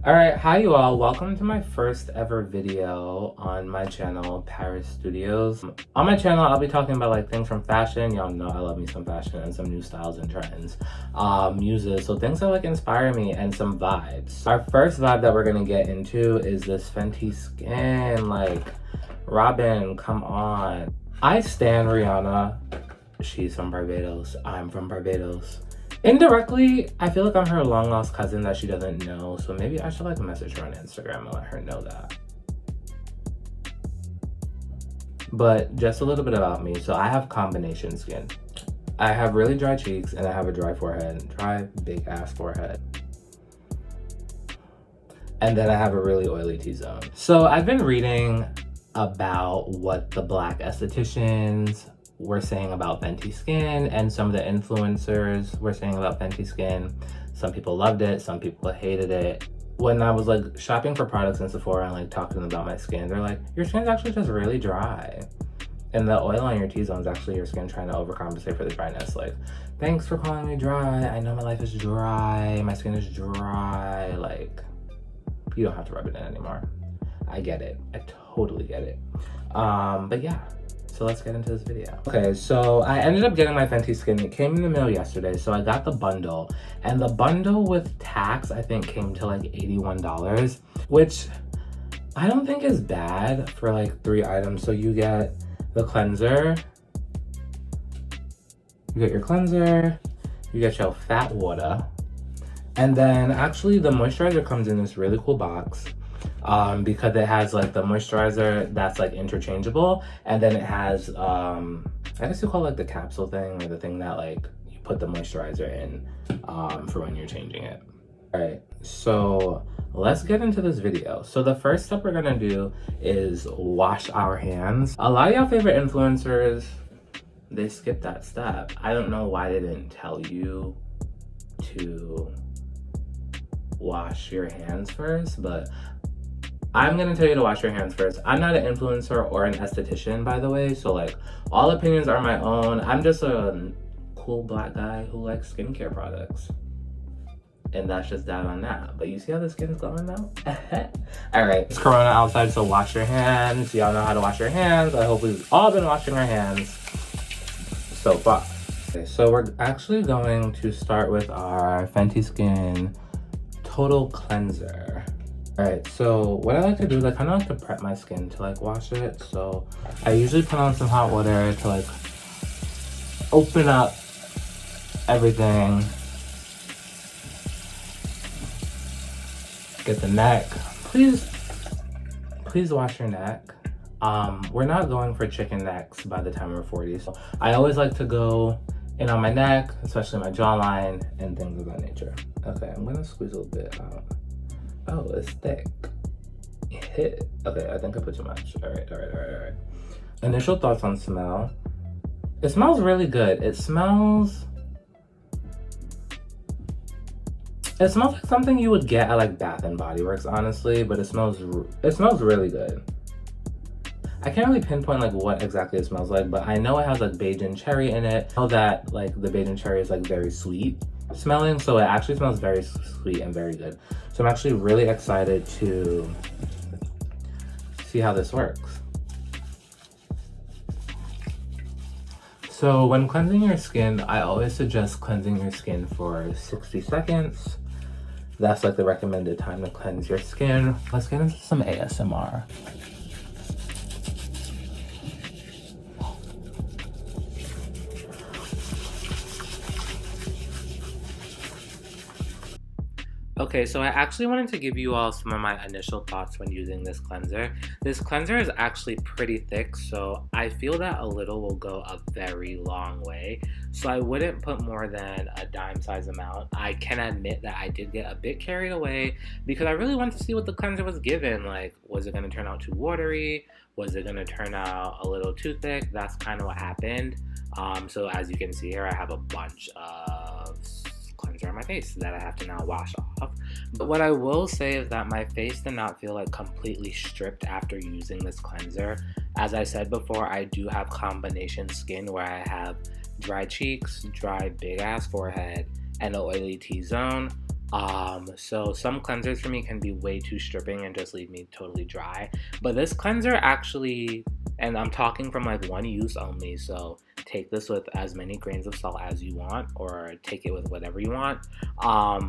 Alright, hi you all. Welcome to my first ever video on my channel, Parris Studios. On my channel, I'll be talking about like things from fashion. Y'all know I love me some fashion and some new styles and trends. Music, so things that like inspire me, and some vibes. Our first vibe that we're gonna get into is this Fenty Skin. Like, Robin, come on. I stan Rihanna. She's from Barbados. I'm from Barbados. Indirectly, I feel like I'm her long lost cousin that she doesn't know, so maybe I should like message her on Instagram and let her know that. But just a little bit about me. So I have combination skin. I have really dry cheeks and I have a dry forehead, dry big ass forehead. And then I have a really oily T-zone. So I've been reading about what the black estheticians were saying about Fenty Skin, and some of the influencers were saying about Fenty Skin. Some people loved it, some people hated it. When I was like shopping for products in Sephora and like talking to them about my skin, they're like, your skin's actually just really dry. And the oil on your T-zone is actually your skin trying to overcompensate for the dryness. Like, thanks for calling me dry. I know my life is dry. My skin is dry. Like, you don't have to rub it in anymore. I get it. I totally get it. But yeah. So let's get into this video. Okay, so I ended up getting my Fenty Skin. It came in the mail yesterday, so I got the bundle. And the bundle with tax, I think, came to like $81, which I don't think is bad for like 3 items. So you get the cleanser, you get your cleanser, you get your fat water, and then actually the moisturizer comes in this really cool box. Because it has like the moisturizer that's like interchangeable, and then it has I guess you call it like the capsule thing, or the thing that like you put the moisturizer in for when you're changing it. All right, so let's get into this video. So the first step we're gonna do is wash our hands. A lot of y'all favorite influencers, they skipped that step. I don't know why they didn't tell you to wash your hands first, but I'm gonna tell you to wash your hands first. I'm not an influencer or an esthetician, by the way, so like all opinions are my own. I'm just a cool black guy who likes skincare products. And that's just that on that. But you see how the skin's glowing now? All right, it's Corona outside, so wash your hands. Y'all know how to wash your hands. I hope we've all been washing our hands so far. Okay, so we're actually going to start with our Fenty Skin Total Cleanser. All right, so what I like to do is I kind of like to prep my skin to like wash it. So I usually put on some hot water to like open up everything. Get the neck. Please wash your neck. We're not going for chicken necks by the time we're 40. So I always like to go in on my neck, especially my jawline and things of that nature. Okay, I'm gonna squeeze a little bit out. Oh, it's thick. Okay, I think I put too much. All right. Initial thoughts on smell. It smells really good. It smells like something you would get at like Bath and Body Works, honestly, but it smells really good. I can't really pinpoint like what exactly it smells like, but I know it has like beige and cherry in it. I know that like the beige and cherry is like very sweet smelling, so it actually smells very sweet and very good. So I'm actually really excited to see how this works. So when cleansing your skin, I always suggest cleansing your skin for 60 seconds. That's like the recommended time to cleanse your skin. Let's get into some ASMR. Okay, so I actually wanted to give you all some of my initial thoughts when using this cleanser. This cleanser is actually pretty thick, so I feel that a little will go a very long way. So I wouldn't put more than a dime size amount. I can admit that I did get a bit carried away because I really wanted to see what the cleanser was given. Like, was it going to turn out too watery? Was it going to turn out a little too thick? That's kind of what happened. So as you can see here, I have a bunch of cleanser on my face that I have to now wash off. But what I will say is that my face did not feel like completely stripped after using this cleanser. As I said before, I do have combination skin where I have dry cheeks, dry big ass forehead, and an oily T-zone, So some cleansers for me can be way too stripping and just leave me totally dry. But this cleanser actually, and I'm talking from like one use only, so take this with as many grains of salt as you want, or take it with whatever you want. I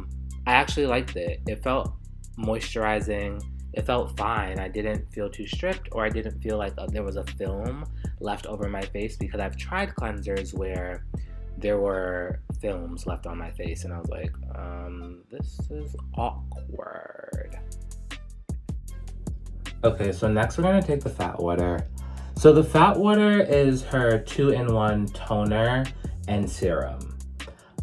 actually liked it. It felt moisturizing. It felt fine. I didn't feel too stripped, or I didn't feel like there was a film left over my face, because I've tried cleansers where there were films left on my face, and I was like, this is awkward. Okay, so next we're gonna take the Fat Water. So the Fat Water is her 2-in-1 toner and serum.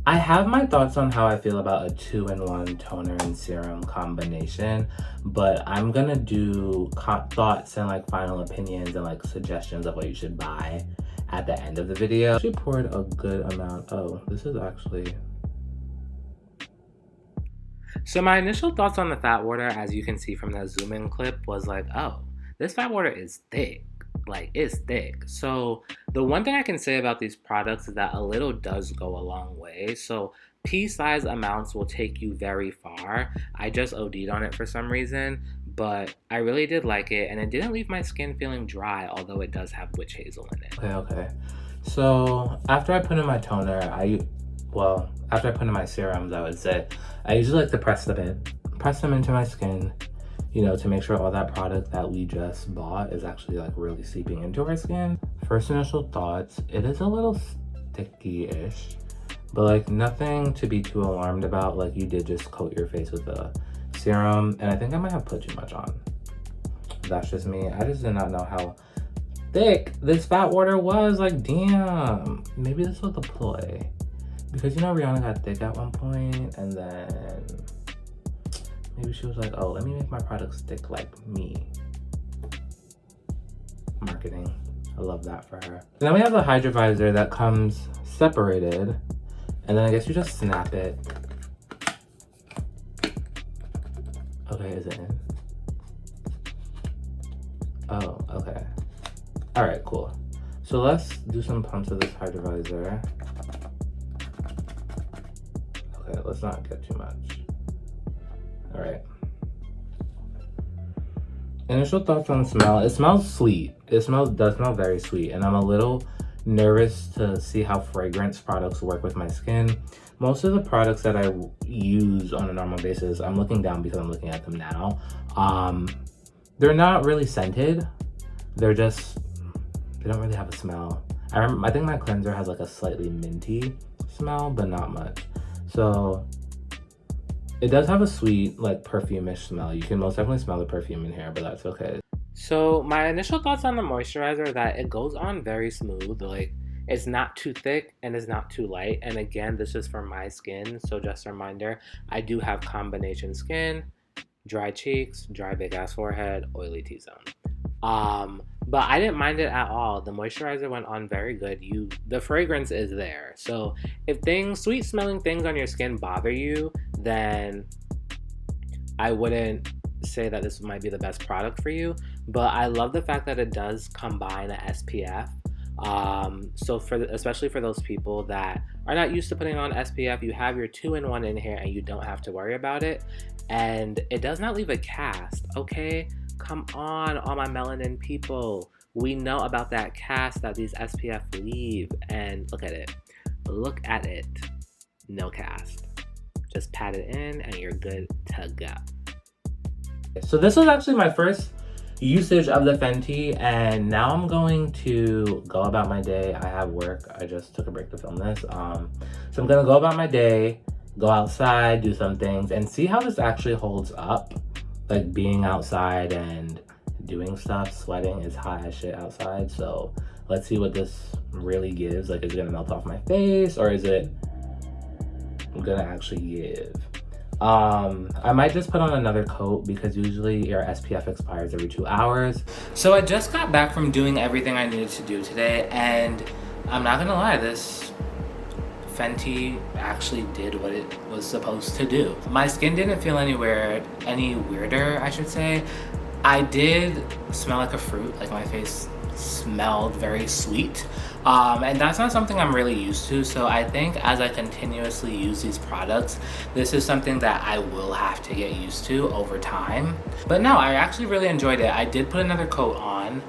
I have my thoughts on how I feel about a 2-in-1 toner and serum combination, but I'm gonna do thoughts and like final opinions and like suggestions of what you should buy at the end of the video. She poured a good amount. Oh, this is actually... So my initial thoughts on the Fat Water, as you can see from that zoom in clip, was like, oh, this Fat Water is thick. Like, it's thick. So the one thing I can say about these products is that a little does go a long way. So pea-sized amounts will take you very far. I just OD'd on it for some reason, but I really did like it, and it didn't leave my skin feeling dry, although it does have witch hazel in it. Okay. So after I put in my toner, after I put in my serums, I would say, I usually like to press them into my skin, you know, to make sure all that product that we just bought is actually like really seeping into our skin. First initial thoughts, it is a little sticky-ish, but like nothing to be too alarmed about. Like, you did just coat your face with the serum, and I think I might have put too much on. That's just me. I just did not know how thick this Fat Water was. Like, damn, maybe this was a ploy, because you know Rihanna got thick at one point, and then maybe she was like, oh, let me make my products thick like me. Marketing. I love that for her. And then we have the Hydrovisor that comes separated, and then I guess you just snap it. Okay, is it in? Oh, okay. All right, cool. So let's do some pumps of this Hydrovisor. Okay, let's not get too much. All right. Initial thoughts on smell. It smells sweet. Does smell very sweet, and I'm a little nervous to see how fragrance products work with my skin. Most of the products that I use on a normal basis, I'm looking down because I'm looking at them now. They're not really scented. They don't really have a smell. I think my cleanser has like a slightly minty smell, but not much. So it does have a sweet, like, perfume-ish smell. You can most definitely smell the perfume in here, but that's okay. So my initial thoughts on the moisturizer are that it goes on very smooth. Like, it's not too thick and it's not too light. And again, this is for my skin, so just a reminder, I do have combination skin, dry cheeks, dry big-ass forehead, oily T-zone. But I didn't mind it at all. The moisturizer went on very good. The fragrance is there. So if sweet smelling things on your skin bother you, then I wouldn't say that this might be the best product for you. But I love the fact that it does combine a SPF. So especially for those people that are not used to putting on SPF, you have your 2-in-1 in here and you don't have to worry about it. And it does not leave a cast, okay? Come on, all my melanin people. We know about that cast that these SPF leave, and look at it. Look at it. No cast. Just pat it in and you're good to go. So this was actually my first usage of the Fenty, and now I'm going to go about my day. I have work. I just took a break to film this. So I'm gonna go about my day, go outside, do some things, and see how this actually holds up. Like, being outside and doing stuff, sweating is hot as shit outside. So let's see what this really gives. Like, is it gonna melt off my face, or is it gonna actually give? I might just put on another coat because usually your SPF expires every 2 hours. So I just got back from doing everything I needed to do today, and I'm not gonna lie, this Fenty actually did what it was supposed to do. My skin didn't feel any weirder, I should say. I did smell like a fruit, like my face smelled very sweet. And that's not something I'm really used to. So I think as I continuously use these products, this is something that I will have to get used to over time. But no, I actually really enjoyed it. I did put another coat on,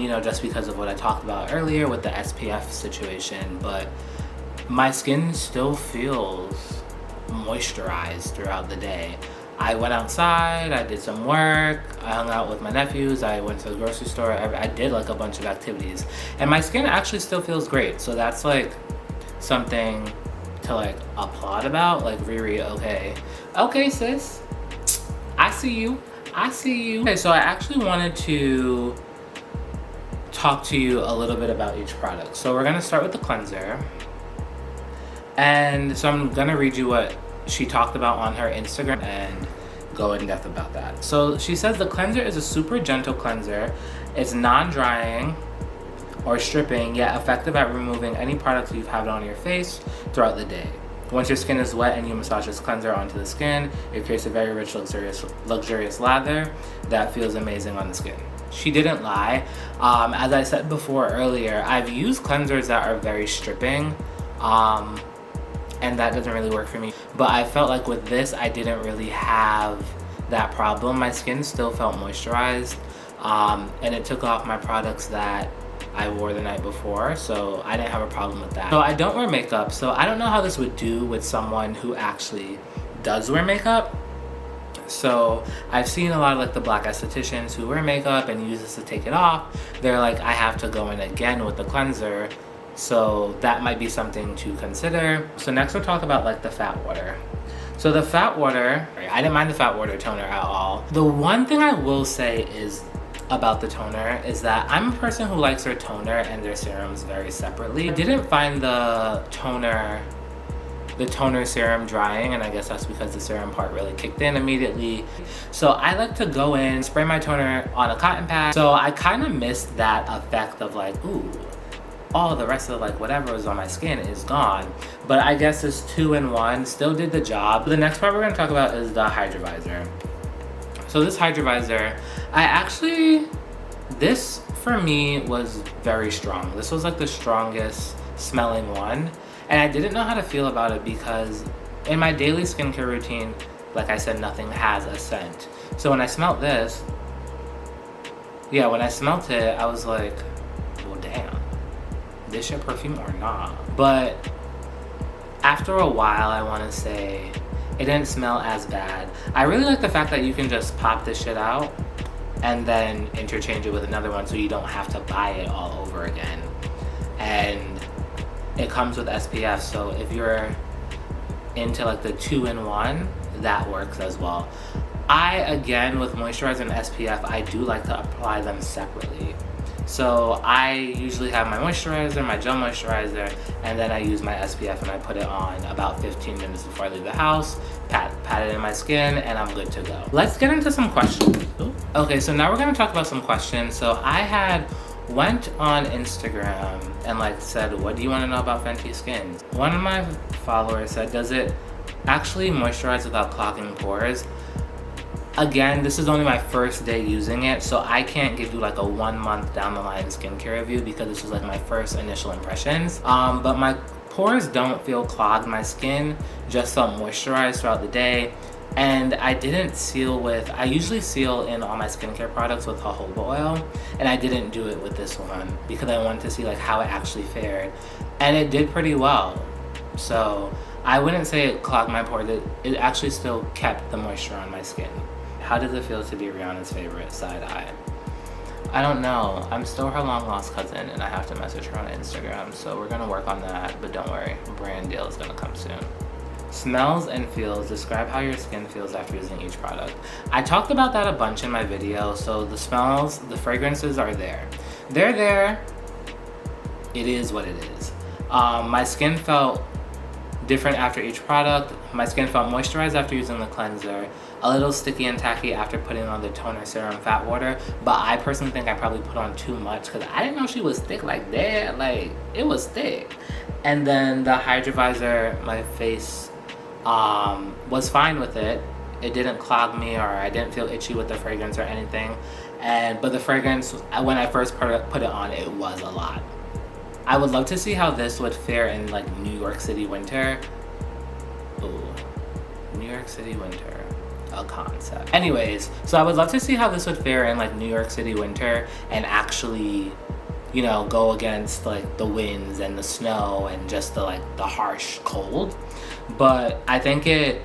you know, just because of what I talked about earlier with the SPF situation. But my skin still feels moisturized throughout the day. I went outside, I did some work, I hung out with my nephews, I went to the grocery store, I did like a bunch of activities, and my skin actually still feels great. So that's like something to like applaud about. Like, Riri, okay sis, I see you. Okay, so I actually wanted to talk to you a little bit about each product. So we're gonna start with the cleanser, and so I'm gonna read you what she talked about on her Instagram and go in depth about that. So she says the cleanser is a super gentle cleanser. It's non-drying or stripping, yet effective at removing any products you've had on your face throughout the day. Once your skin is wet and you massage this cleanser onto the skin, it creates a very rich, luxurious lather that feels amazing on the skin. She didn't lie. As I said before earlier, I've used cleansers that are very stripping, and that doesn't really work for me. But I felt like with this, I didn't really have that problem. My skin still felt moisturized, and it took off my products that I wore the night before, so I didn't have a problem with that. So I don't wear makeup, so I don't know how this would do with someone who actually does wear makeup. So I've seen a lot of like the black estheticians who wear makeup and use this to take it off. They're like, I have to go in again with the cleanser. So that might be something to consider. So next we'll talk about like the fat water. So the fat water, I didn't mind the fat water toner at all. The one thing I will say is about the toner is that I'm a person who likes their toner and their serums very separately. I didn't find the toner serum drying, and I guess that's because the serum part really kicked in immediately. So I like to go in, spray my toner on a cotton pad. So I kind of missed that effect of like, ooh, all the rest of like whatever was on my skin is gone. But I guess this 2-in-1 still did the job. The next part we're gonna talk about is the Hydrovisor. So this Hydrovisor, this for me was very strong. This was like the strongest smelling one. And I didn't know how to feel about it because in my daily skincare routine, like I said, nothing has a scent. So when I smelled this, when I smelled it, I was like, well, damn, this your perfume or not? But after a while, I want to say it didn't smell as bad. I really like the fact that you can just pop this shit out and then interchange it with another one so you don't have to buy it all over again. And it comes with SPF, so if you're into like the 2-in-1, that works as well. Again, with moisturizer and SPF, I do like to apply them separately. So I usually have my moisturizer, my gel moisturizer, and then I use my SPF and I put it on about 15 minutes before I leave the house, pat it in my skin, and I'm good to go. Let's get into some questions. Okay, so now we're gonna talk about some questions. So I went on Instagram and like said, what do you want to know about Fenty Skin? One of my followers said, does it actually moisturize without clogging pores? Again, this is only my first day using it, so I can't give you like a 1 month down the line skincare review because this was like my first initial impressions. But my pores don't feel clogged. My skin just felt moisturized throughout the day. And I didn't seal with, I usually seal in all my skincare products with jojoba oil, and I didn't do it with this one because I wanted to see like how it actually fared. And it did pretty well. So I wouldn't say it clogged my pores. It actually still kept the moisture on my skin. How does it feel to be Rihanna's favorite side eye? I don't know. I'm still her long lost cousin and I have to message her on Instagram. So we're gonna work on that, but don't worry, brand deal is gonna come soon. Smells and feels. Describe how your skin feels after using each product. I talked about that a bunch in my video. So the smells, the fragrances are there. They're there. It is what it is. My skin felt different after each product. My skin felt moisturized after using the cleanser, a little sticky and tacky after putting on the toner, serum, fat water, but I personally think I probably put on too much because I didn't know she was thick like that. Like, it was thick. And then the Hydrovisor, my face was fine with it. It didn't clog me or I didn't feel itchy with the fragrance or anything. but the fragrance, when I first put it on, it was a lot. I would love to see how this would fare in like New York City winter. Ooh, New York City winter, a concept. Anyways, so I would love to see how this would fare in like New York City winter and actually, you know, go against like the winds and the snow and just the harsh cold. But I think it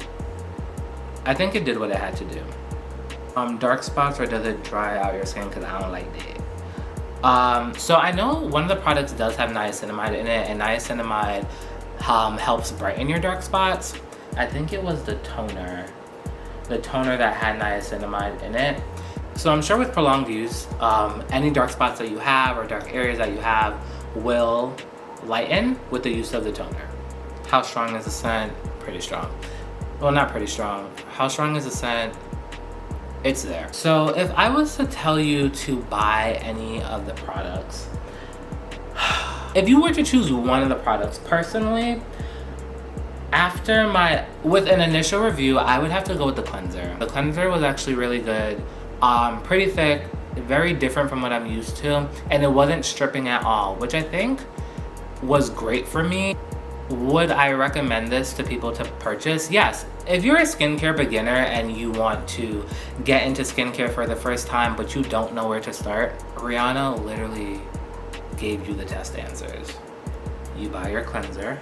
did what it had to do. Dark spots, or does it dry out your skin? Because I don't like that. So I know one of the products does have niacinamide in it, and niacinamide helps brighten your dark spots. I think it was the toner that had niacinamide in it. So I'm sure with prolonged use, any dark spots that you have or dark areas that you have will lighten with the use of the toner. How strong is the scent? Pretty strong. Well, not pretty strong. How strong is the scent? It's there. So if I was to tell you to buy any of the products, if you were to choose one of the products, personally, with an initial review, I would have to go with the cleanser. The cleanser was actually really good. Pretty thick, very different from what I'm used to, and it wasn't stripping at all, which I think was great for me. Would I recommend this to people to purchase? Yes. If you're a skincare beginner and you want to get into skincare for the first time but you don't know where to start, Rihanna literally gave you the test answers. You buy your cleanser.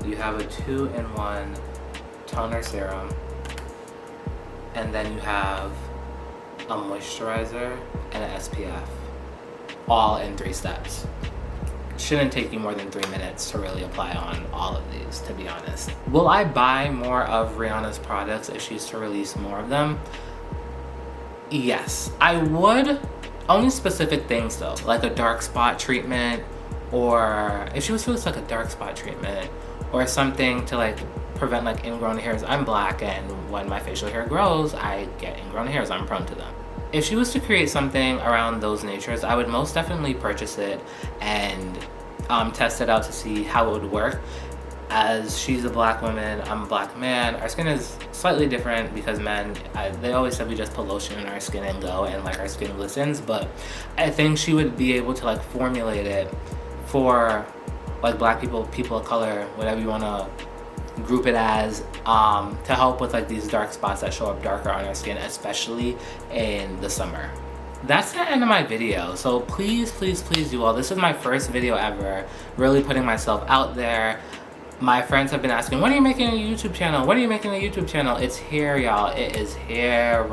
You have a 2-in-1 toner serum. And then you have a moisturizer and an SPF. All in 3 steps. Shouldn't take you more than 3 minutes to really apply on all of these, to be honest. Will I buy more of Rihanna's products if she's to release more of them? Yes, I would. Only specific things though, like a dark spot treatment, or if she was to release like a dark spot treatment, or something to like prevent like ingrown hairs. I'm black, and when my facial hair grows, I get ingrown hairs. I'm prone to them. If she was to create something around those natures, I would most definitely purchase it and test it out to see how it would work. As she's a black woman, I'm a black man, our skin is slightly different because men, they always said we just put lotion in our skin and go, and like our skin glistens, but I think she would be able to like formulate it for like black people, people of color, whatever you want to group it as, to help with like these dark spots that show up darker on our skin, especially in the summer. That's the end of my video. So please, please, please do all. This is my first video ever, really putting myself out there. My friends have been asking, when are you making a YouTube channel? When are you making a YouTube channel? It's here, y'all. It is here.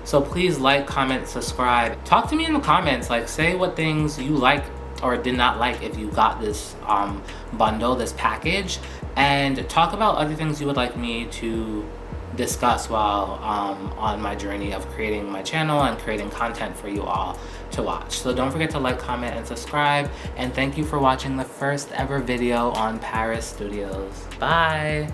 So please like, comment, subscribe. Talk to me in the comments. Like, say what things you like or did not like if you got this bundle, this package, and talk about other things you would like me to discuss while on my journey of creating my channel and creating content for you all to watch. So don't forget to like, comment, and subscribe, and thank you for watching the first ever video on Parris Studios. Bye!